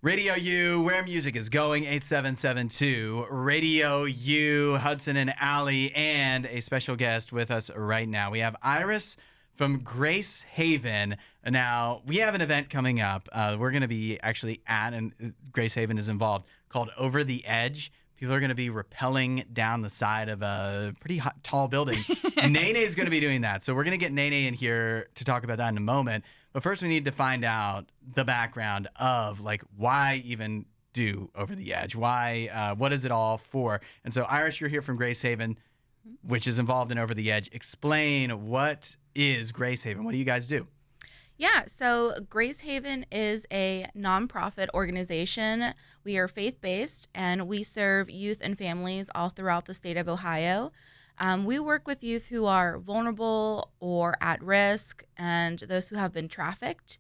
Radio U, where music is going, 8772. Radio U, Hudson and Allie, and a special guest with us right now. We have Iris from Gracehaven. Now, we have an event coming up. We're going to be actually at, and Gracehaven is involved, called Over the Edge. People are going to be rappelling down the side of a pretty tall building. NayNay is going to be doing that. So we're going to get NayNay in here to talk about that in a moment. But first, we need to find out the background of, like, why even do Over the Edge? Why? What is it all for? And so, Iris, you're here from Gracehaven, which is involved in Over the Edge. Explain, what is Gracehaven? What do you guys do? Yeah, so Gracehaven is a nonprofit organization. We are faith-based, and we serve youth and families all throughout the state of Ohio. We work with youth who are vulnerable or at risk and those who have been trafficked.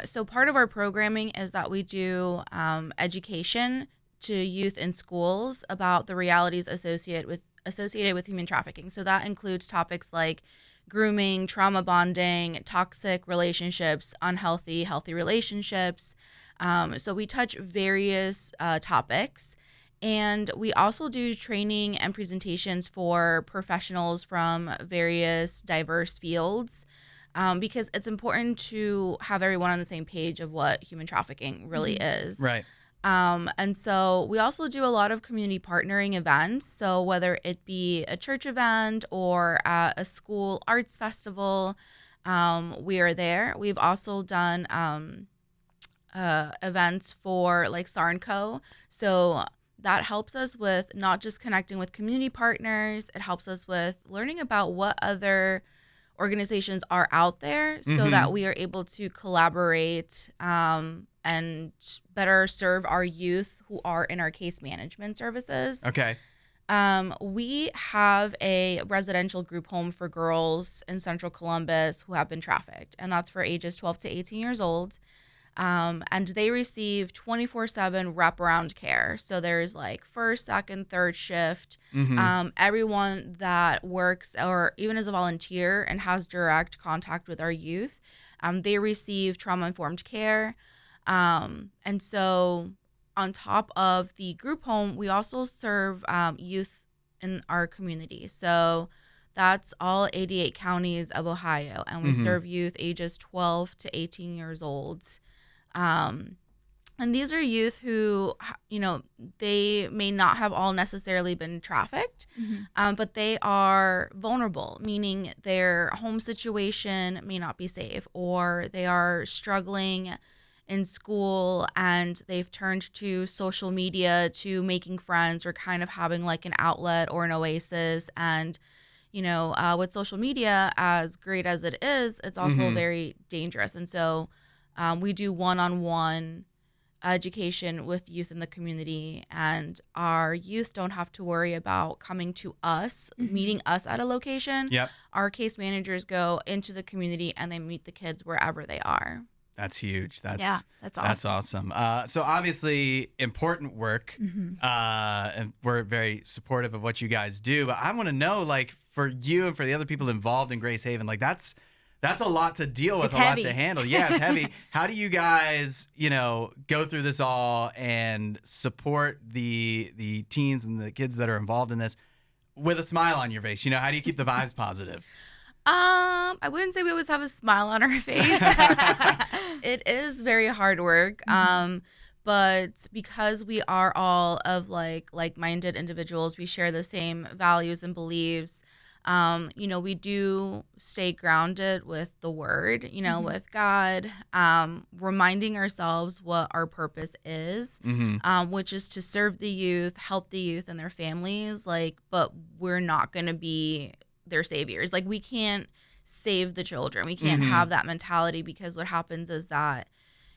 So part of our programming is that we do education to youth in schools about the realities associated with human trafficking. So that includes topics like grooming, trauma bonding, toxic relationships, healthy relationships. So we touch various topics. And we also do training and presentations for professionals from various diverse fields because it's important to have everyone on the same page of what human trafficking really is. Right. And so we also do a lot of community partnering events. So whether it be a church event or a school arts festival, we are there. We've also done events for like SARNCO. So that helps us with not just connecting with community partners. It helps us with learning about what other organizations are out there so that we are able to collaborate and better serve our youth who are in our case management services. Okay. We have a residential group home for girls in Central Columbus who have been trafficked, and that's for ages 12 to 18 years old. And they receive 24/7 wraparound care. So there's like first, second, third shift. Everyone that works or even as a volunteer and has direct contact with our youth, they receive trauma-informed care. And so on top of the group home, we also serve youth in our community. So that's all 88 counties of Ohio. And we serve youth ages 12 to 18 years old. And these are youth who, you know, they may not have all necessarily been trafficked, but they are vulnerable, meaning their home situation may not be safe, or they are struggling in school and they've turned to social media to making friends or kind of having like an outlet or an oasis. And, you know, with social media, as great as it is, it's also very dangerous. And so we do one-on-one education with youth in the community, and our youth don't have to worry about coming to us, meeting us at a location. Yep. Our case managers go into the community and they meet the kids wherever they are. That's huge. That's awesome. That's awesome. So obviously important work, and we're very supportive of what you guys do. But I want to know, like, for you and for the other people involved in Gracehaven, like that's a lot to deal with, It's a heavy. lot to handle. Yeah, it's heavy. How do you guys, you know, go through this all and support the teens and the kids that are involved in this with a smile on your face? You know, how do you keep the vibes positive? I wouldn't say we always have a smile on our face. It is very hard work. But because we are all of like-minded individuals, we share the same values and beliefs. You know, we do stay grounded with the word, you know, with God, reminding ourselves what our purpose is, which is to serve the youth, help the youth and their families, like, but we're not going to be their saviors. Like, we can't save the children. We can't have that mentality, because what happens is that,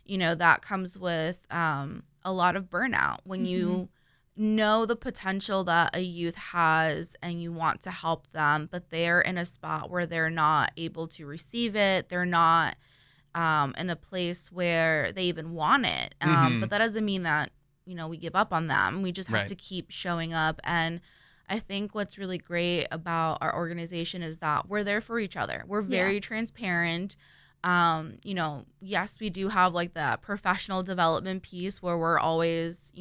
you know, that comes with a lot of burnout when you know the potential that a youth has and you want to help them, but they're in a spot where they're not able to receive it. They're not in a place where they even want it. But that doesn't mean that, you know, we give up on them. We just have to keep showing up. And I think what's really great about our organization is that we're there for each other. We're very transparent. Yes, we do have like that professional development piece where we're always,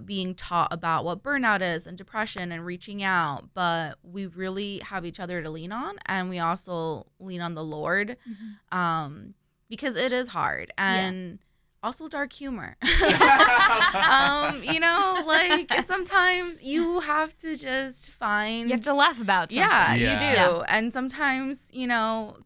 being taught about what burnout is and depression and reaching out, but we really have each other to lean on, and we also lean on the Lord, because it is hard, and also dark humor. Like sometimes you have to just find. You have to laugh about something. Yeah, you do. And sometimes,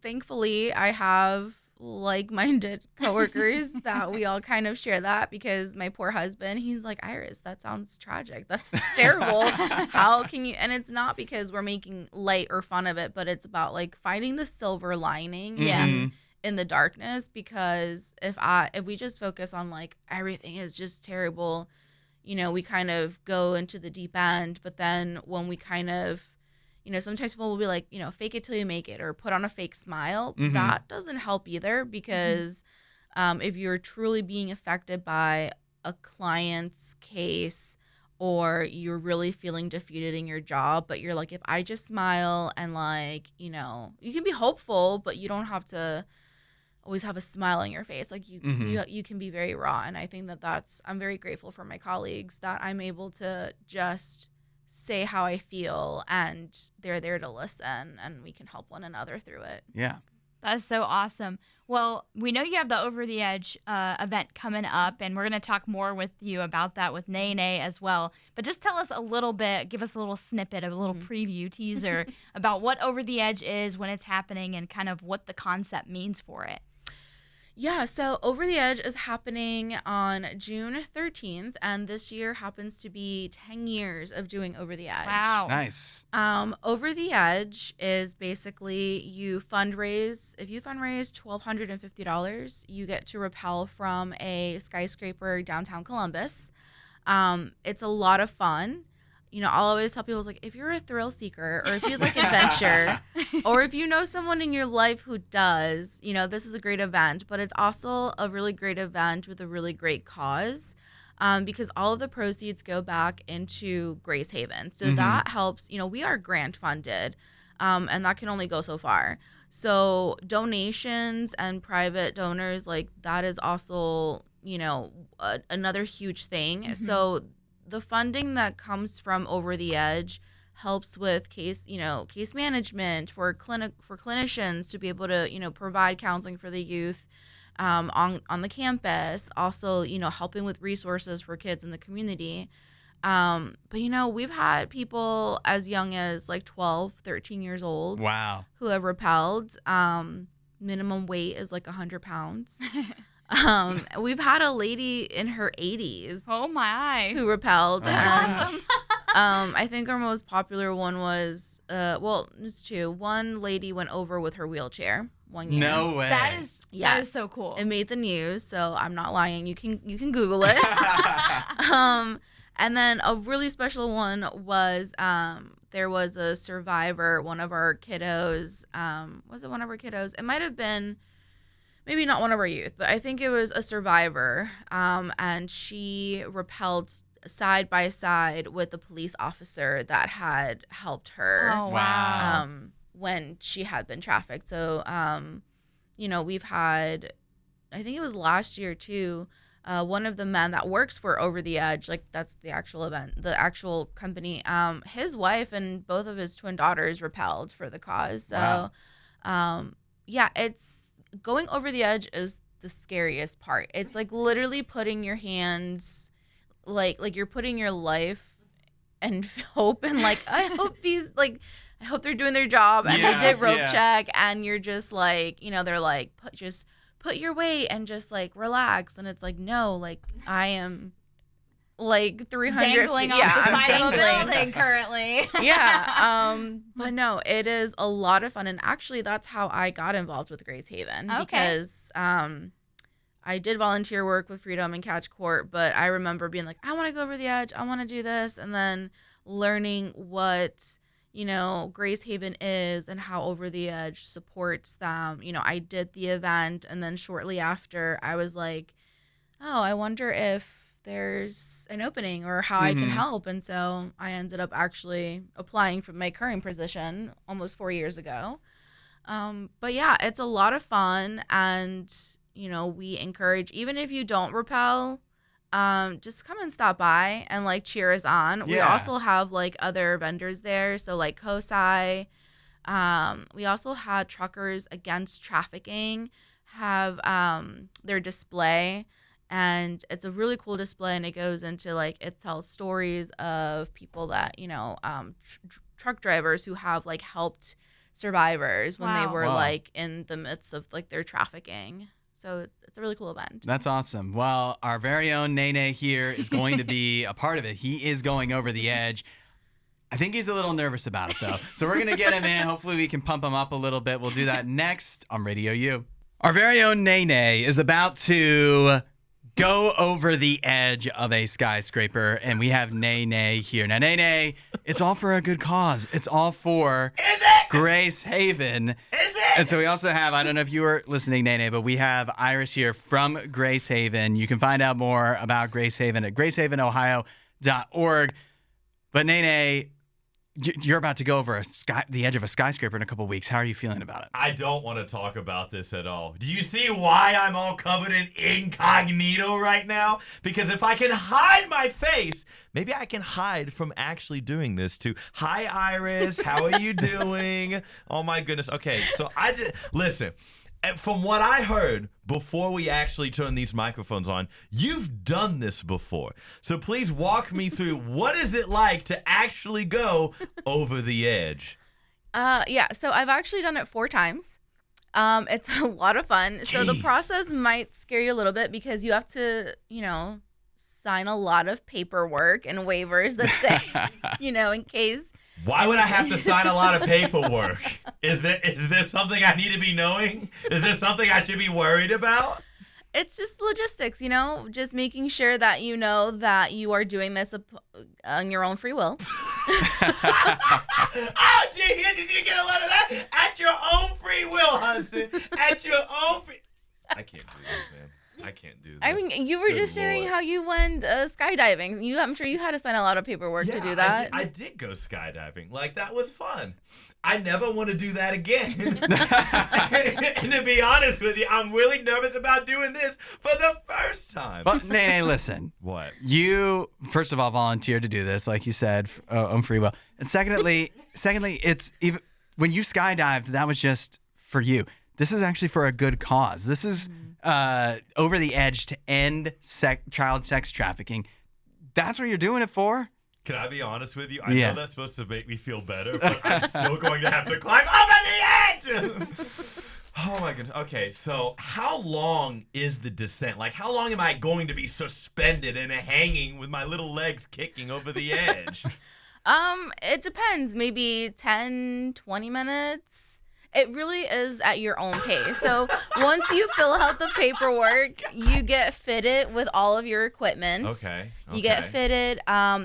thankfully I have like-minded coworkers that we all kind of share that, because my poor husband, he's like, Iris, that sounds tragic. That's terrible. How can you? And it's not because we're making light or fun of it, but it's about like finding the silver lining in the darkness, because if we just focus on like everything is just terrible, we kind of go into the deep end. But then when we kind of, sometimes people will be like, fake it till you make it, or put on a fake smile. That doesn't help either, because if you're truly being affected by a client's case, or you're really feeling defeated in your job, but you're like, if I just smile and like, you can be hopeful, but you don't have to always have a smile on your face. Like you can be very raw. And I think I'm very grateful for my colleagues that I'm able to just say how I feel, and they're there to listen, and we can help one another through it. Yeah. That's so awesome. Well, we know you have the Over the Edge event coming up, and we're going to talk more with you about that with NayNay as well. But just tell us a little bit, give us a little snippet, a little preview teaser about what Over the Edge is, when it's happening, and kind of what the concept means for it. Yeah, so Over the Edge is happening on June 13th, and this year happens to be 10 years of doing Over the Edge. Wow. Nice. Over the Edge is basically you fundraise. If you fundraise $1,250, you get to rappel from a skyscraper downtown Columbus. It's a lot of fun. I'll always tell people, like, if you're a thrill seeker, or if you like adventure, or if you know someone in your life who does, this is a great event. But it's also a really great event with a really great cause, because all of the proceeds go back into Gracehaven. So that helps. We are grant funded, and that can only go so far. So donations and private donors, like that is also, another huge thing. So the funding that comes from Over the Edge helps with case management for clinicians to be able to, provide counseling for the youth on the campus. Also, helping with resources for kids in the community. But, we've had people as young as like 12, 13 years old. Wow. Who have rappelled. Minimum weight is like 100 pounds. We've had a lady in her 80s. Oh my! Who rappelled. That's awesome. I think our most popular one was there's two. One lady went over with her wheelchair one year. No way. That is so cool. It made the news, so I'm not lying. You can Google it. And then a really special one was there was a survivor, one of our kiddos. Was it one of our kiddos? It might have been. Maybe not one of our youth, but I think it was a survivor, and she rappelled side by side with the police officer that had helped her. Oh, wow. When she had been trafficked. So, we've had, I think it was last year too, one of the men that works for Over the Edge, like that's the actual event, the actual company, his wife and both of his twin daughters rappelled for the cause. So, it's, going over the edge is the scariest part. It's like literally putting your hands, like you're putting your life and hope, and like I hope they're doing their job, and they did rope check, and you're just like, they're like, put your weight and just like relax, and it's like, no, like I am like 300 dangling feet. off the I'm side of a dangling. building currently. But no, it is a lot of fun, and actually that's how I got involved with Gracehaven. Because I did volunteer work with Freedom and Catch Court, but I remember being like, I want to go over the edge, I want to do this, and then learning what Gracehaven is and how Over the Edge supports them. I did the event, and then shortly after I was like, oh, I wonder if there's an opening or how I can help. And so I ended up actually applying for my current position almost 4 years ago. But yeah, it's a lot of fun, and we encourage, even if you don't rappel, just come and stop by and like cheer us on. We Yeah. also have like other vendors there, so like COSI. We also had Truckers Against Trafficking have their display, and it's a really cool display, and it goes into like, it tells stories of people that truck drivers who have like helped survivors when they Wow. were Wow. like in the midst of like their trafficking. So it's a really cool event. That's awesome. Well, our very own NayNay here is going to be a part of it. He is going over the edge. I think he's a little nervous about it, though. So we're going to get him in. Hopefully we can pump him up a little bit. We'll do that next on Radio U. Our very own NayNay is about to go over the edge of a skyscraper, and we have NayNay here. Now, NayNay, it's all for a good cause. It's all for Gracehaven. Is it? And so we also have, I don't know if you were listening, NayNay, but we have Iris here from Gracehaven. You can find out more about Gracehaven at gracehavenohio.org. But NayNay, you're about to go over the edge of a skyscraper in a couple weeks. How are you feeling about it? I don't want to talk about this at all. Do you see why I'm all covered in incognito right now? Because if I can hide my face, maybe I can hide from actually doing this too. Hi, Iris. How are you doing? Oh, my goodness. Okay, so listen. From what I heard before we actually turned these microphones on, you've done this before. So please walk me through, what is it like to actually go over the edge? Yeah, so I've actually done it 4 times. It's a lot of fun. So the Jeez. process might scare you a little bit because you have to, sign a lot of paperwork and waivers that say, in case. Why would I have to sign a lot of paperwork? Is there something I need to be knowing? Is there something I should be worried about? It's just logistics, just making sure that you know that you are doing this on your own free will. Oh, gee, did you get a lot of that? At your own free will, Hudson. At your own free... I can't do this, man. I can't do this. I mean, you were Good just sharing Lord. how you went skydiving. I'm sure you had to sign a lot of paperwork to do that. I did go skydiving. Like, that was fun. I never want to do that again. And to be honest with you, I'm really nervous about doing this for the first time. Well, NayNay, listen. What? You, first of all, volunteered to do this, like you said, on free will. And secondly, it's even when you skydived, that was just for you. This is actually for a good cause. This is over the edge to end child sex trafficking. That's what you're doing it for? Can I be honest with you? I Yeah. know that's supposed to make me feel better, but I'm still going to have to climb over the edge! Oh my goodness. Okay, so how long is the descent? Like, how long am I going to be suspended and hanging with my little legs kicking over the edge? It depends. Maybe 10, 20 minutes. It really is at your own pace. So once you fill out the paperwork, you get fitted with all of your equipment. Okay. You get fitted.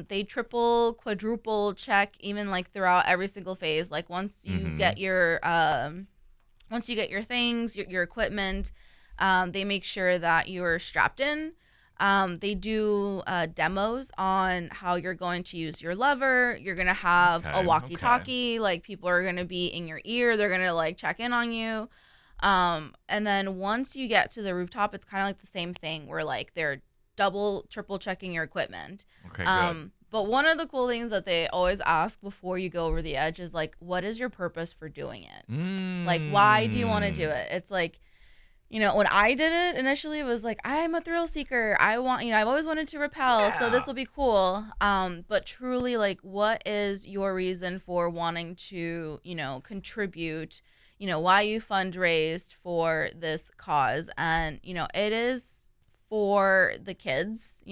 They triple, quadruple check even like throughout every single phase. Like once you get your things, your equipment, they make sure that you're strapped in. They do demos on how you're going to use your lever. You're going to have a walkie-talkie. Like, people are going to be in your ear. They're going to, like, check in on you. And then once you get to the rooftop, it's kind of like the same thing where, like, they're double, triple checking your equipment. Okay, good. But one of the cool things that they always ask before you go over the edge is, like, what is your purpose for doing it? Like, why do you want to do it? It's like, when I did it initially, it was like, I'm a thrill seeker. I've always wanted to rappel, so this will be cool. But truly, like, what is your reason for wanting to, contribute? Why you fundraised for this cause? And, it is for the kids,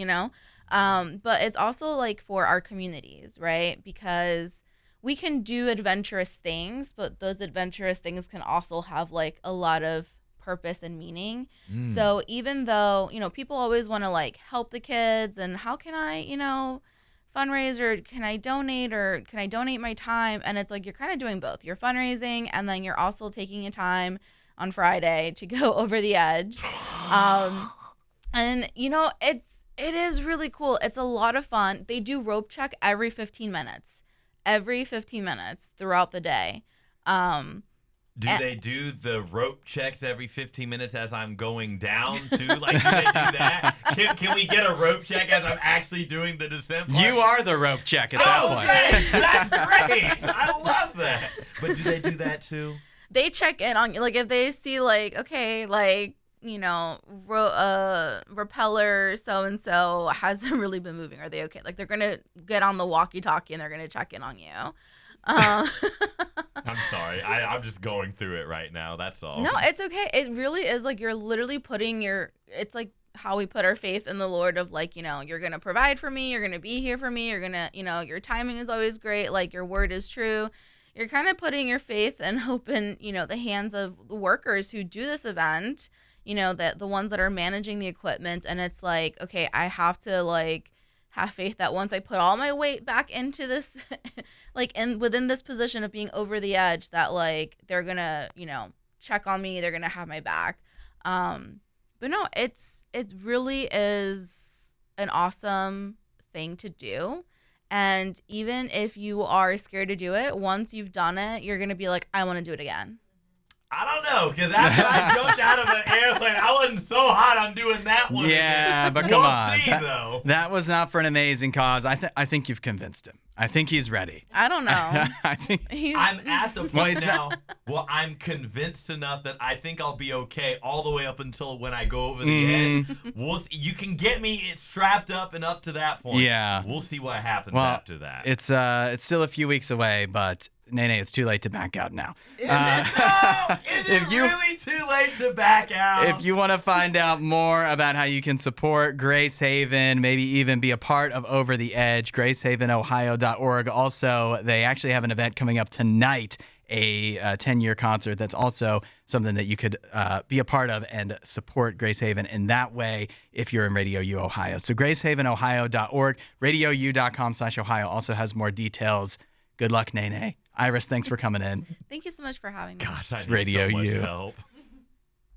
but it's also like for our communities, right? Because we can do adventurous things, but those adventurous things can also have like a lot of purpose and meaning. So even though, people always want to like help the kids and how can I, fundraise, or can I donate my time? And it's like, you're kind of doing both. You're fundraising and then you're also taking a time on Friday to go over the edge. And it is really cool. It's a lot of fun. They do rope check every 15 minutes throughout the day. Do they do the rope checks every 15 minutes as I'm going down too? Like, do they do that? Can we get a rope check as I'm actually doing the descent part? You are the rope check at that point. Thanks. That's great. I love that. But do they do that too? They check in on you. Like, if they see, like, okay, like, you know, repeller so-and-so hasn't really been moving. Are they okay? Like, they're going to get on the walkie-talkie and they're going to check in on you. I'm sorry. I'm just going through it right now. That's all. No, it's okay. It really is like you're literally putting it's like how we put our faith in the Lord of like, you know, you're going to provide for me. You're going to be here for me. You're going to, you know, your timing is always great. Like your word is true. You're kind of putting your faith and hope in, you know, the hands of the workers who do this event, you know, that the ones that are managing the equipment. And it's like, okay, I have to like have faith that once I put all my weight back into this, like within this position of being over the edge, that like they're gonna, you know, check on me, they're gonna have my back. But no, it really is an awesome thing to do. And even if you are scared to do it, once you've done it, you're gonna be like, I want to do it again. I don't know, because after I jumped out of an airplane, I wasn't so hot on doing that one. Yeah, again. but come on. We'll see, though. That was not for an amazing cause. I think you've convinced him. I think he's ready. I don't know. I think I'm at the point he's now. Well, I'm convinced enough that I think I'll be okay all the way up until when I go over the edge. We'll see. You can get me strapped up and up to that point. Yeah. We'll see what happens well, after that. It's still a few weeks away, but NayNay, it's too late to back out now. Is it really too late to back out? If you want to find out more about how you can support Gracehaven, maybe even be a part of Over the Edge, gracehavenohio.org. Also, they actually have an event coming up tonight, a 10-year concert that's also something that you could be a part of and support Gracehaven in that way if you're in Radio U Ohio. So gracehavenohio.org, radiou.com/Ohio also has more details. Good luck, NayNay. Iris, thanks for coming in. Thank you so much for having me. Gosh, I It's need Radio so much U. help.